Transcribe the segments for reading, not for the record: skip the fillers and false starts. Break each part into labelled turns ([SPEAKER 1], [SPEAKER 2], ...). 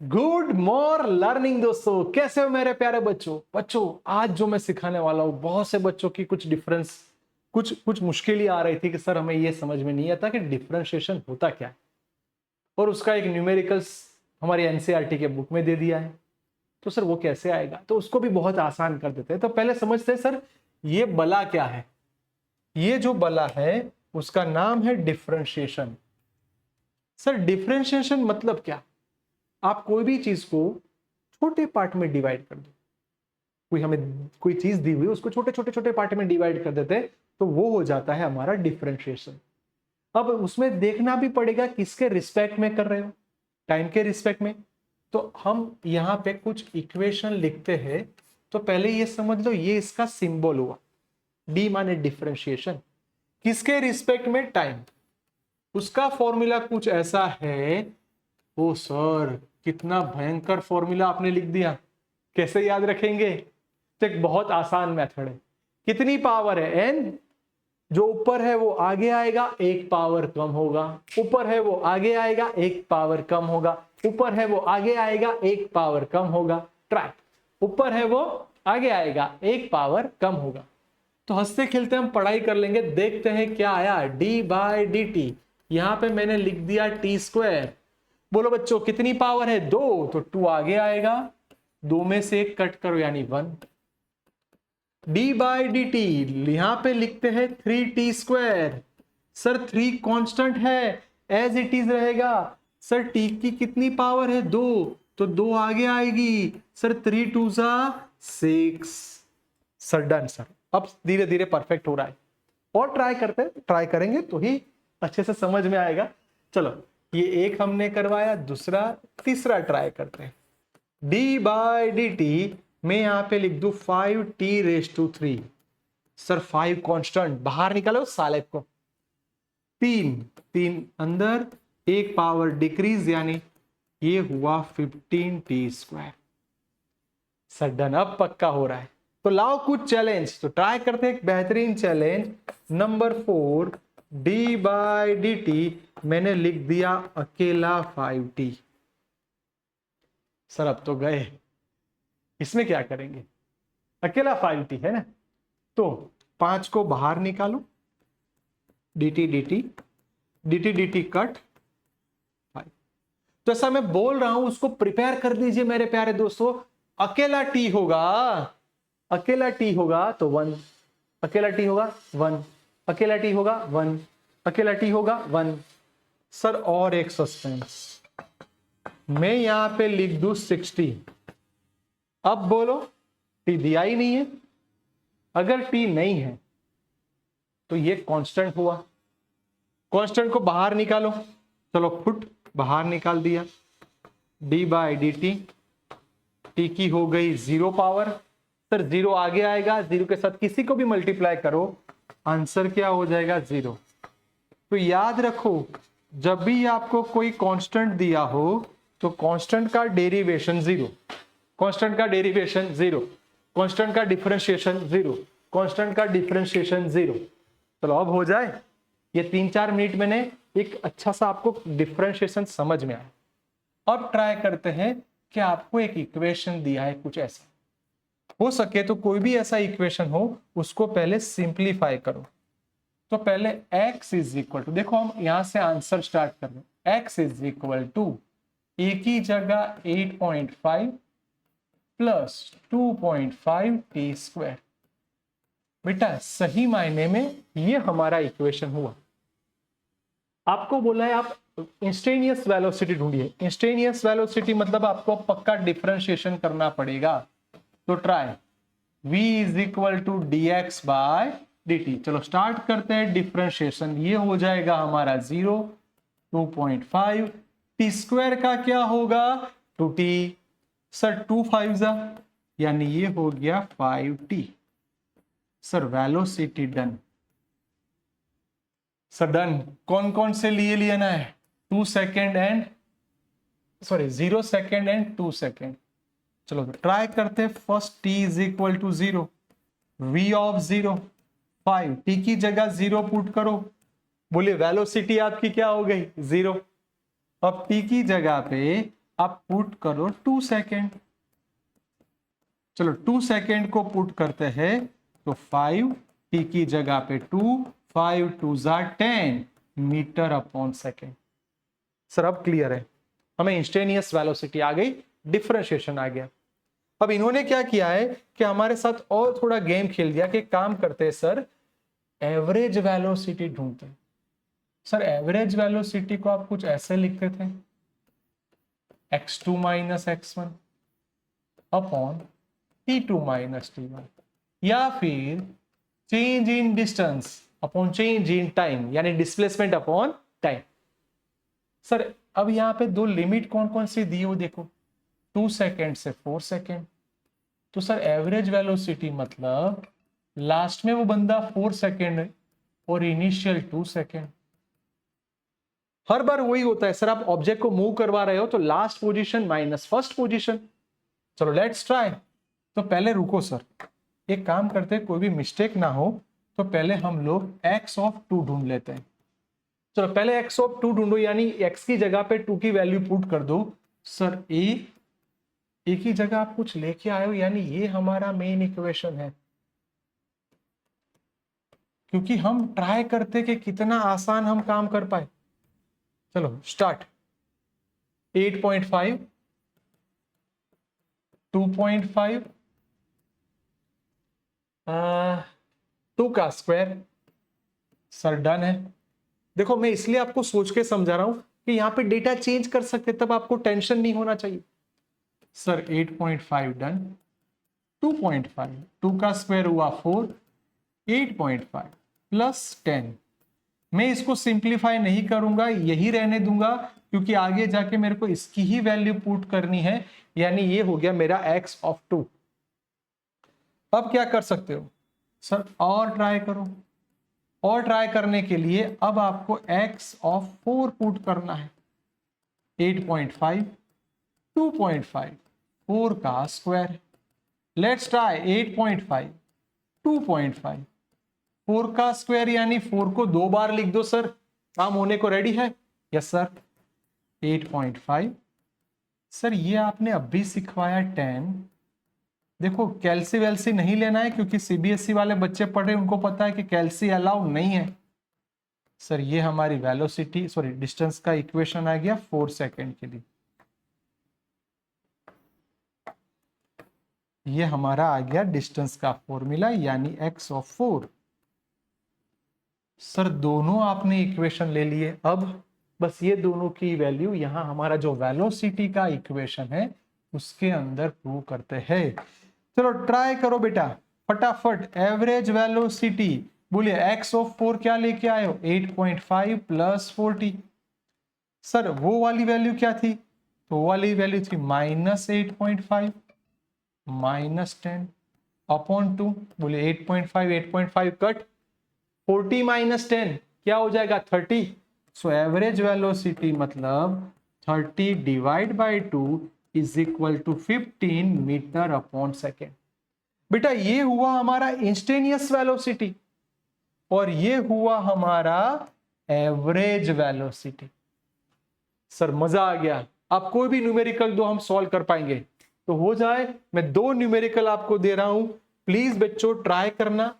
[SPEAKER 1] Good morning learning दोस्तों, कैसे हो मेरे प्यारे बच्चों आज जो मैं सिखाने वाला हूँ, बहुत से बच्चों की कुछ डिफरेंस कुछ मुश्किल आ रही थी कि सर हमें ये समझ में नहीं आता कि डिफरेंशिएशन होता क्या है। और उसका एक न्यूमेरिकल्स हमारी एनसीईआरटी के बुक में दे दिया है। तो सर वो कैसे आएगा, तो उसको भी बहुत आसान कर देते हैं। तो पहले समझते हैं सर ये बला क्या है। ये जो बला है उसका नाम है डिफरेंशिएशन। सर डिफरेंशिएशन मतलब क्या? आप कोई भी चीज को छोटे पार्ट में डिवाइड कर दो। हमें कोई चीज दी हुई उसको छोटे छोटे छोटे पार्ट में डिवाइड कर देते हैं तो वो हो जाता है हमारा डिफरेंशिएशन। अब उसमें देखना भी पड़ेगा किसके रिस्पेक्ट में कर रहे हो, टाइम के रिस्पेक्ट में। तो हम यहाँ पे कुछ इक्वेशन लिखते हैं। तो पहले ये समझ लो, ये इसका सिंबल हुआ, डी माने डिफरेंशिएशन, किसके रिस्पेक्ट में? टाइम। उसका फॉर्मूला कुछ ऐसा है। ओ सर कितना भयंकर फॉर्मूला आपने लिख दिया, कैसे याद रखेंगे? तो एक बहुत आसान मेथड है। कितनी पावर है? एन। जो ऊपर है वो आगे आएगा, एक पावर कम होगा। ऊपर है वो आगे आएगा, एक पावर कम होगा। ऊपर है वो आगे आएगा, एक पावर कम होगा। ट्रैक। ऊपर है वो आगे आएगा, एक पावर कम होगा। तो हंसते खेलते हम पढ़ाई कर लेंगे। देखते हैं क्या आया। डी बाई डी टी, यहां पे मैंने लिख दिया टी स्क्वायर। बोलो बच्चों कितनी पावर है? दो, तो टू आगे आएगा, दो में से एक कट करो यानी one. D by D T यहां पे लिखते हैं three T square. Sir three constant है, एज इट इज रहेगा। सर टी की कितनी पावर है? दो, तो दो आगे आएगी। सर थ्री टू जा सिक्स। Sir done sir. अब धीरे धीरे परफेक्ट हो रहा है। और ट्राई करेंगे तो ही अच्छे से समझ में आएगा। चलो ये एक हमने करवाया, दूसरा तीसरा ट्राई करते हैं। डी बाई डी टी मैं यहां पे लिख दू 5t⁻3। सर 5 कांस्टेंट, बाहर निकालो सालेब को। तीन, तीन अंदर, एक पावर डिक्रीज यानी ये हुआ 15t²। सर डन, अब पक्का हो रहा है। तो लाओ कुछ चैलेंज, तो ट्राई करते हैं एक बेहतरीन challenge. Number 4, D by D T मैंने लिख दिया अकेला 5t। सर अब तो गए, इसमें क्या करेंगे? अकेला 5t है ना, तो 5 को बाहर निकालो। dt dt dt dt cut 5। तो ऐसा मैं बोल रहा हूं, उसको प्रिपेयर कर दीजिए मेरे प्यारे दोस्तों। अकेला t होगा, अकेला t होगा तो 1, अकेला t होगा 1, अकेला t होगा 1, अकेला t होगा 1। सर और एक सस्पेंस, मैं यहां पे लिख दूं 60। अब बोलो t दिया ही नहीं है। अगर t नहीं है तो ये कांस्टेंट हुआ। कांस्टेंट को बाहर निकालो। चलो फुट बाहर निकाल दिया। D by D T, T की हो गई 0 पावर। सर 0 आगे आएगा, 0 के साथ किसी को भी मल्टीप्लाई करो, आंसर क्या हो जाएगा? 0। तो याद रखो, जब भी आपको कोई कांस्टेंट दिया हो तो कांस्टेंट का डेरिवेशन 0, कांस्टेंट का डेरिवेशन 0, कांस्टेंट का डिफरेंशिएशन 0, कांस्टेंट का डिफरेंशिएशन 0। चलो अब हो जाए। ये 3-4 मिनट मैंने एक अच्छा सा आपको डिफरेंशिएशन समझ में आया। अब ट्राई करते हैं कि आपको एक इक्वेशन दिया है कुछ ऐसा। हो सके तो कोई भी ऐसा इक्वेशन हो उसको पहले सिंप्लीफाई करो। तो पहले x इज इक्वल टू, देखो हम यहां से आंसर स्टार्ट कर रहे हैं। x is equal to a की जगह 8.5 प्लस 2.5t²। बेटा सही मायने में ये हमारा इक्वेशन हुआ। आपको बोला है आप इंस्टेनियस वेलोसिटी ढूंढिए। इंस्टेनियस वेलोसिटी मतलब आपको पक्का डिफरेंशिएशन करना पड़ेगा। तो try v is equal to dx by dt। चलो स्टार्ट करते हैं डिफरेंशिएशन। ये हो जाएगा हमारा 0, 2.5 t² का क्या होगा? 2t। सर 2 5 यानी ये हो गया 5t। Sir velocity done. Sir done. कौन कौन से लिए लेना है? 2 second and 0 second and 2 second. चलो ट्राई करते हैं। First t is equal to 0, v of 0 5, t की जगह 0 पुट करो। बोलिए वेलोसिटी आपकी क्या हो गई? 0। अब t की जगह पे आप पुट करो 2 सेकेंड। चलो 2 सेकेंड को पुट करते हैं तो 5 t की जगह पे 2, 5 2 10 मीटर अपॉन सेकेंड। सर अब क्लियर है, हमें इंस्टेनियस वेलोसिटी आ गई, डिफरेंशिएशन आ गया। अब इन्होंने क्या किया है कि हमारे साथ और थोड़ा गेम खेल दिया कि काम करते हैं सर, एवरेज वेलोसिटी ढूंढते हैं। सर एवरेज वेलोसिटी को आप कुछ ऐसे लिखते थे, x2 minus x1 upon t2 minus t1, या फिर change in distance upon change in time, यानी डिस्प्लेसमेंट अपॉन टाइम। सर अब यहां पे दो लिमिट कौन कौन सी दी हो देखो, 2 सेकेंड से 4 सेकेंड। तो सर एवरेज वेलोसिटी मतलब लास्ट में वो बंदा 4 सेकेंड और इनिशियल 2 सेकेंड। हर बार वही होता है सर, आप ऑब्जेक्ट को मूव करवा रहे हो तो last position minus first position. चलो लेट्स ट्राई। तो पहले रुको सर, एक काम करते हैं, कोई भी मिस्टेक ना हो तो पहले हम लोग x ऑफ 2 ढूंढ लेते हैं। चलो पहले x ऑफ 2 ढूंढो, यानी x की जगह पे 2 की वैल्यू पुट कर दो। सर ए की जगह आप कुछ लेके आए हो, यानी ये हमारा मेन इक्वेशन है। क्योंकि हम ट्राई करते कि कितना आसान हम काम कर पाए। चलो स्टार्ट। 8.5, 2.5, 2 का स्क्वायर। सर डन है। देखो मैं इसलिए आपको सोच के समझा रहा हूं कि यहां पे डेटा चेंज कर सकते, तब आपको टेंशन नहीं होना चाहिए। सर 8.5 डन, 2.5, 2 का स्क्वायर हुआ 4, 8.5 प्लस 10। मैं इसको सिंप्लीफाई नहीं करूंगा, यही रहने दूंगा, क्योंकि आगे जाके मेरे को इसकी ही वैल्यू पुट करनी है, यानी ये हो गया मेरा x ऑफ 2। अब क्या कर सकते हो सर, और ट्राई करो। और ट्राई करने के लिए अब आपको x ऑफ 4 पुट करना है। 8.5, 2.5, 4 का स्क्वायर। लेट्स ट्राई 8.5, 2.5, 4 का स्क्वायर, यानी 4 को 2 बार लिख दो सर, काम होने को रेडी है। Yes sir. 8.5, सर ये आपने अभी सिखवाया 10। देखो कैल्सी वैल्सी नहीं लेना है, क्योंकि सीबीएसई वाले बच्चे पढ़ रहे हैं, उनको पता है कि कैल्सी अलाउ नहीं है। सर ये हमारी वेलोसिटी सॉरी डिस्टेंस का इक्वेशन आ गया 4 सेकेंड के लिए। ये हमारा आ गया डिस्टेंस का फॉर्मूला, यानी x ऑफ 4। सर दोनों आपने इक्वेशन ले लिए, अब बस ये दोनों की वैल्यू यहां हमारा जो वेलोसिटी का इक्वेशन है उसके अंदर प्रूव करते हैं। चलो ट्राई करो बेटा फटाफट। एवरेज वेलोसिटी बोलिए, x ऑफ 4 क्या लेके आए हो, 8.5 प्लस 40। सर वो वाली वैल्यू क्या थी, तो वो वाली वैल्यू थी माइनस 8.5 माइनस 10 अपॉन 2। बोलिए 8.5 8.5 कट, 40 माइनस 10 क्या हो जाएगा 30। सो एवरेज वेलोसिटी मतलब 30 divide by 2 is equal to 15 metre upon second. बेटा ये हुआ हमारा इंस्टेनियस वेलोसिटी और ये हुआ हमारा एवरेज वेलोसिटी। सर मजा आ गया। आप कोई भी न्यूमेरिकल दो हम सॉल्व कर पाएंगे, तो हो जाए। मैं 2 न्यूमेरिकल आपको दे रहा हूं, प्लीज बच्चों ट्राई करना।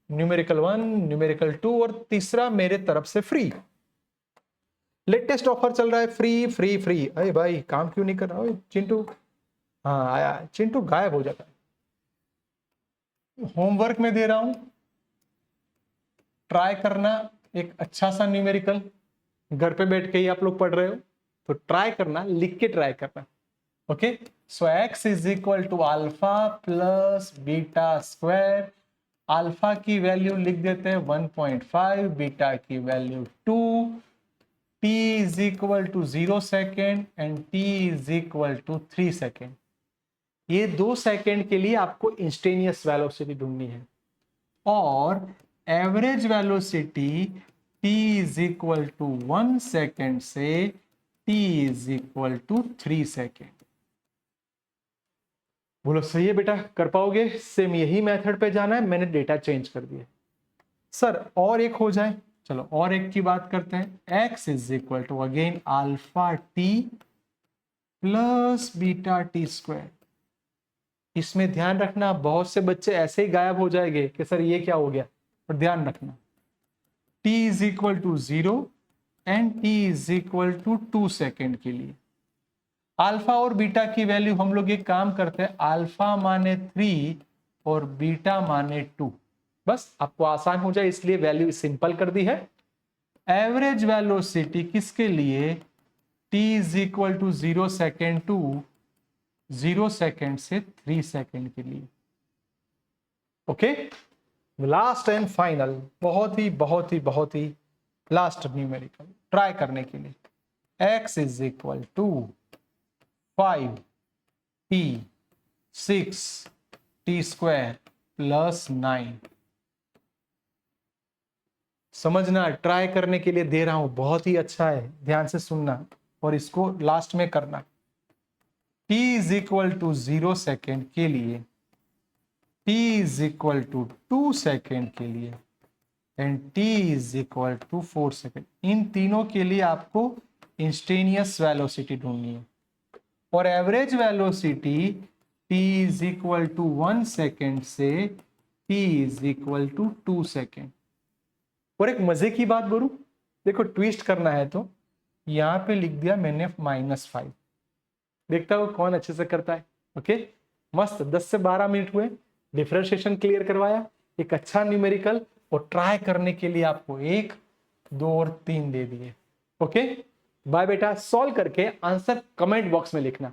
[SPEAKER 1] न्यूमेरिकल 1, न्यूमेरिकल 2 और तीसरा मेरे तरफ से फ्री। लेटेस्ट ऑफर चल रहा है, फ्री फ्री फ्री। अरे भाई काम क्यों नहीं कर रहा है चिंटू? हाँ आया, चिंटू गायब हो जाता है। होमवर्क में दे रहा हूं, ट्राई करना एक अच्छा सा न्यूमेरिकल। घर पे बैठ के ही आप लोग पढ़ रहे हो तो ट्राई करना, लिख के ट्राई करना। Okay, so x is equal to alpha plus beta square. Alpha की वैल्यू लिख देते हैं 1.5, बीटा की value 2, t is equal to 0 second and t is equal to 3 second. ये 2 सेकेंड के लिए आपको इंस्टेनियस वेलोसिटी ढूंढनी है, और average velocity t is equal to 1 second से t is equal to 3 second. बोलो सही है बेटा, कर पाओगे? सेम यही मेथड पे जाना है, मैंने डेटा चेंज कर दिया। सर और एक हो जाए, चलो और एक की बात करते हैं। x is equal to again alpha t plus beta t square. इसमें ध्यान रखना, बहुत से बच्चे ऐसे ही गायब हो जाएंगे कि सर ये क्या हो गया, पर ध्यान रखना t is equal to 0 and t is equal to 2 second के लिए अल्फा और बीटा की वैल्यू हम लोग एक काम करते हैं, अल्फा माने 3 और बीटा माने 2। बस आपको आसान हो जाए इसलिए वैल्यू सिंपल कर दी है। एवरेज वेलोसिटी किसके लिए, t is equal to 0 second to 0 second से 3 सेकेंड के लिए। ओके, लास्ट एंड फाइनल, बहुत ही लास्ट न्यूमेरिकल ट्राई करने के लिए, x is equal to 5 t 6 t square plus 9। समझना, ट्राई करने के लिए दे रहा हूं, बहुत ही अच्छा है, ध्यान से सुनना और इसको लास्ट में करना। t is equal to 0 second के लिए, t is equal to 2 second के लिए and t is equal to 4 second. इन तीनों के लिए आपको इंस्टेनियस वेलोसिटी ढूंढनी है और average velocity t is equal to 1 second से t is equal to 2 second. और एक मजे की बात बोलूं, देखो ट्विस्ट करना है तो यहां पे लिख दिया मैंने -5। देखता हूं कौन अच्छे से करता है। ओके, मस्त, 10 से 12 मिनट हुए, डिफरेंशिएशन क्लियर करवाया, एक अच्छा न्यूमेरिकल, और ट्राई करने के लिए आपको 1, 2 और 3 दे दिए। ओके, बाय बेटा। सॉल्व करके आंसर कमेंट बॉक्स में लिखना।